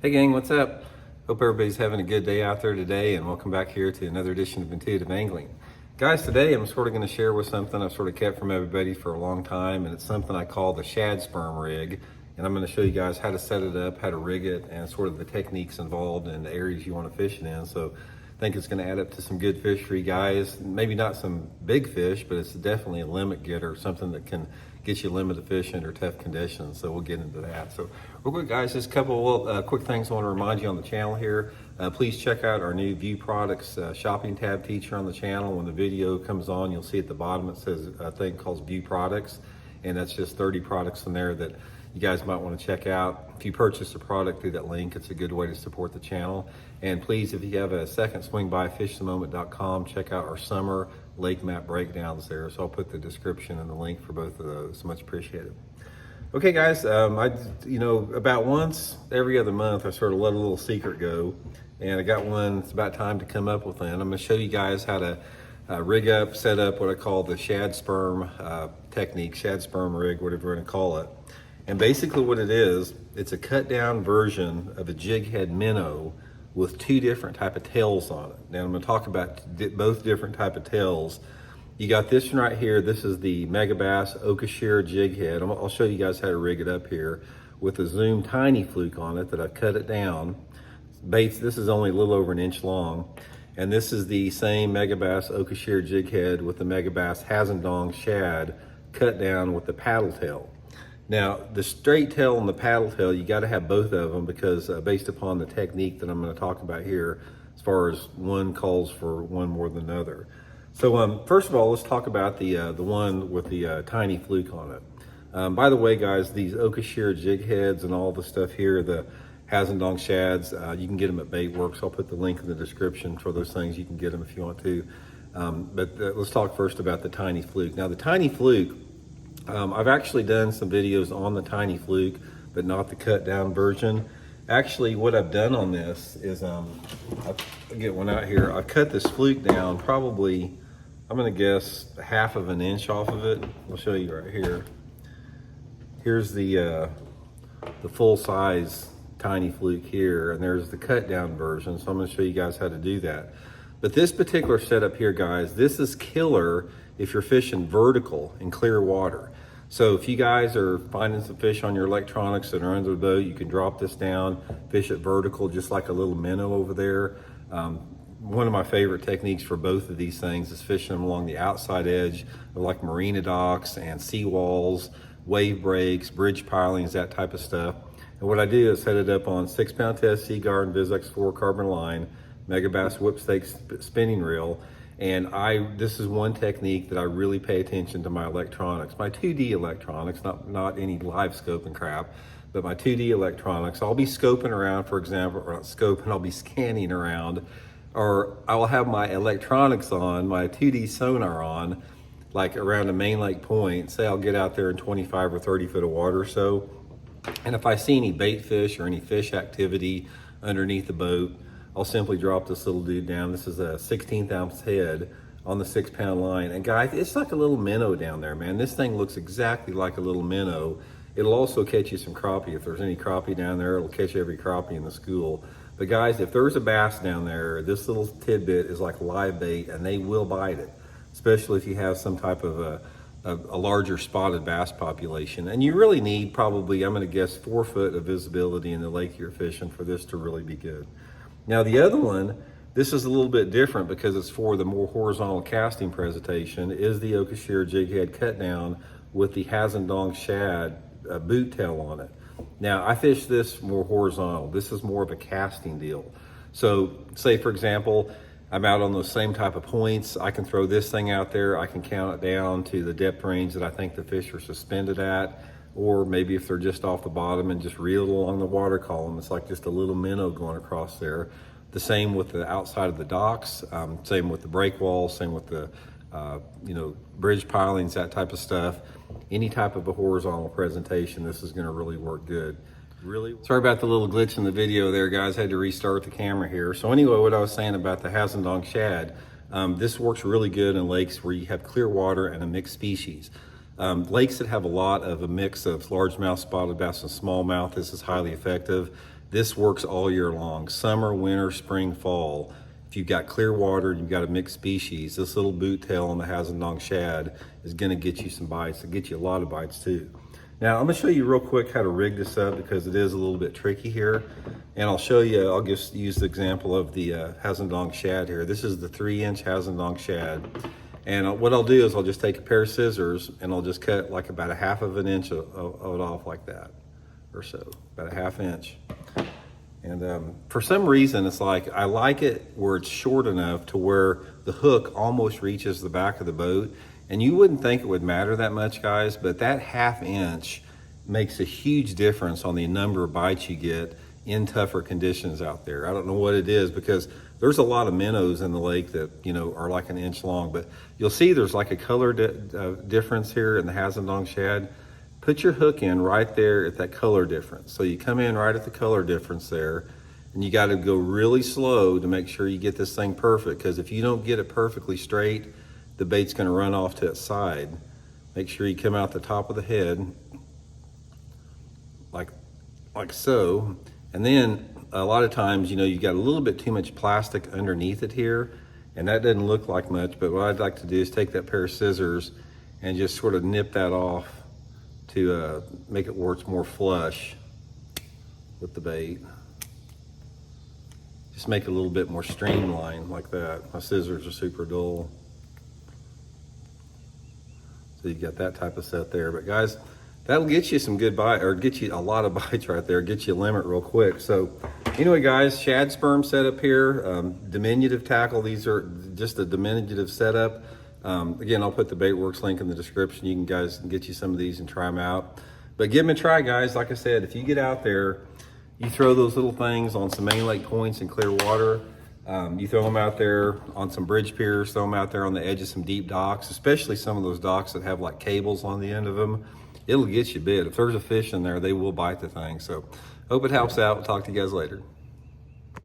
Hey gang, what's up? Hope everybody's having a good day out there today, and welcome back here to another edition of Intuitive Angling. Guys, today I'm sort of going to share with something I've sort of kept from everybody for a long time, and it's something I call the Shad Sperm rig. And I'm going to show you guys how to set it up, how to rig it, and sort of the techniques involved and the areas you want to fish it in. So I think it's going to add up to some good fish for you guys. Maybe not some big fish, but it's definitely a limit getter, something that can get you limited fish under tough conditions. So we'll get into that. So real quick, guys, just a couple quick things I want to remind you on the channel here. Please check out our new View Products shopping tab feature on the channel. When the video comes on, you'll see at the bottom it says a thing called View Products, and that's just 30 products in there that you guys might want to check out. If you purchase a product through that link, it's a good way to support the channel. And please, if you have a second, swing by fishthemoment.com, check out our summer lake map breakdowns there. So I'll put the description and the link for both of those. Much appreciated. Okay, guys, about once every other month, I sort of let a little secret go, and I got one. It's about time to come up with one. I'm going to show you guys how to rig up, set up what I call the Shad Sperm technique, Shad Sperm rig, whatever you want to call it. And basically what it is, it's a cut down version of a jig head minnow with two different type of tails on it. Now I'm going to talk about both different type of tails. You got this one right here. This is the Megabass Okashira jig head. I'll show you guys how to rig it up here with a Zoom tiny fluke on it that I've cut it down. Baits, this is only a little over an inch long. And this is the same Megabass Okashira jig head with the Megabass Hazendong shad cut down with the paddle tail. Now, the straight tail and the paddle tail, you got to have both of them because based upon the technique that I'm going to talk about here, as far as one calls for one more than another. So first of all, let's talk about the one with the tiny fluke on it. By the way, guys, these Okashira jig heads and all the stuff here, the Hazendong shads, you can get them at Baitworks. I'll put the link in the description for those things. You can get them if you want to. Let's talk first about the tiny fluke. Now, the tiny fluke, I've actually done some videos on the tiny fluke, but not the cut down version. Actually, what I've done on this is, I'll get one out here. I've cut this fluke down probably, I'm gonna guess, half of an inch off of it. I'll show you right here. Here's the full size tiny fluke here, and there's the cut down version. So I'm gonna show you guys how to do that. But this particular setup here, guys, this is killer if you're fishing vertical in clear water. So if you guys are finding some fish on your electronics that are under the boat, you can drop this down, fish it vertical, just like a little minnow over there. One of my favorite techniques for both of these things is fishing them along the outside edge of like marina docks and seawalls, wave breaks, bridge pilings, that type of stuff. And what I do is set it up on 6-pound test Sea Garden Vizex fluorocarbon line, Megabass whipstake spinning reel. And this is one technique that I really pay attention to my electronics, my 2D electronics, not any live scoping crap, but my 2D electronics. I'll be scoping around, for example, or not scoping, I'll be scanning around, or I will have my electronics on, my 2D sonar on, like around a main lake point. Say I'll get out there in 25 or 30 foot of water or so. And if I see any bait fish or any fish activity underneath the boat, I'll simply drop this little dude down. This is a 16th ounce head on the 6-pound line. And guys, it's like a little minnow down there, man. This thing looks exactly like a little minnow. It'll also catch you some crappie. If there's any crappie down there, it'll catch every crappie in the school. But guys, if there's a bass down there, this little tidbit is like live bait and they will bite it, especially if you have some type of a larger spotted bass population. And you really need probably, I'm gonna guess, 4 foot of visibility in the lake you're fishing for this to really be good. Now the other one, this is a little bit different because it's for the more horizontal casting presentation, is the Okashira jig head cut down with the Hazendong shad boot tail on it. Now I fish this more horizontal. This is more of a casting deal. So say for example, I'm out on those same type of points. I can throw this thing out there. I can count it down to the depth range that I think the fish are suspended at. Or maybe if they're just off the bottom and just reel along the water column, it's like just a little minnow going across there. The same with the outside of the docks, same with the break walls, same with the bridge pilings, that type of stuff. Any type of a horizontal presentation, this is gonna really work good. Really, sorry about the little glitch in the video there, guys. Had to restart the camera here. So anyway, what I was saying about the Hazendong shad, this works really good in lakes where you have clear water and a mixed species. Lakes that have a lot of a mix of largemouth spotted bass and smallmouth, this is highly effective. This works all year long, summer, winter, spring, fall. If you've got clear water and you've got a mixed species, this little boot tail on the Hazendong shad is gonna get you some bites. It'll get you a lot of bites too. Now I'm gonna show you real quick how to rig this up because it is a little bit tricky here. And I'll show you, I'll just use the example of the Hazendong shad here. This is the 3-inch Hazendong shad. And what I'll do is I'll just take a pair of scissors and I'll just cut like about a 1/2 inch of it off like that, or so, about a 1/2 inch. And for some reason, it's like, I like it where it's short enough to where the hook almost reaches the back of the boat. And you wouldn't think it would matter that much, guys, but that 1/2 inch makes a huge difference on the number of bites you get in tougher conditions out there. I don't know what it is, because there's a lot of minnows in the lake that, you know, are like 1 inch long, but you'll see there's like a color difference here in the Hazendong shad. Put your hook in right there at that color difference. So you come in right at the color difference there, and you got to go really slow to make sure you get this thing perfect, because if you don't get it perfectly straight, the bait's going to run off to its side. Make sure you come out the top of the head like so. And then a lot of times, you know, you got a little bit too much plastic underneath it here, and that doesn't look like much, but what I'd like to do is take that pair of scissors and just sort of nip that off to make it where it's more flush with the bait. Just make it a little bit more streamlined like that. My scissors are super dull. So you got that type of set there. But guys, that'll get you some good bite, or get you a lot of bites right there, get you a limit real quick. So anyway, guys, shad sperm setup here, diminutive tackle. These are just a diminutive setup. Again, I'll put the Baitworks link in the description. You can guys can get you some of these and try them out. But give them a try, guys. Like I said, if you get out there, you throw those little things on some main lake points in clear water. You throw them out there on some bridge piers, throw them out there on the edge of some deep docks, especially some of those docks that have like cables on the end of them. It'll get you bit. If there's a fish in there, they will bite the thing. So hope it helps out. We'll talk to you guys later.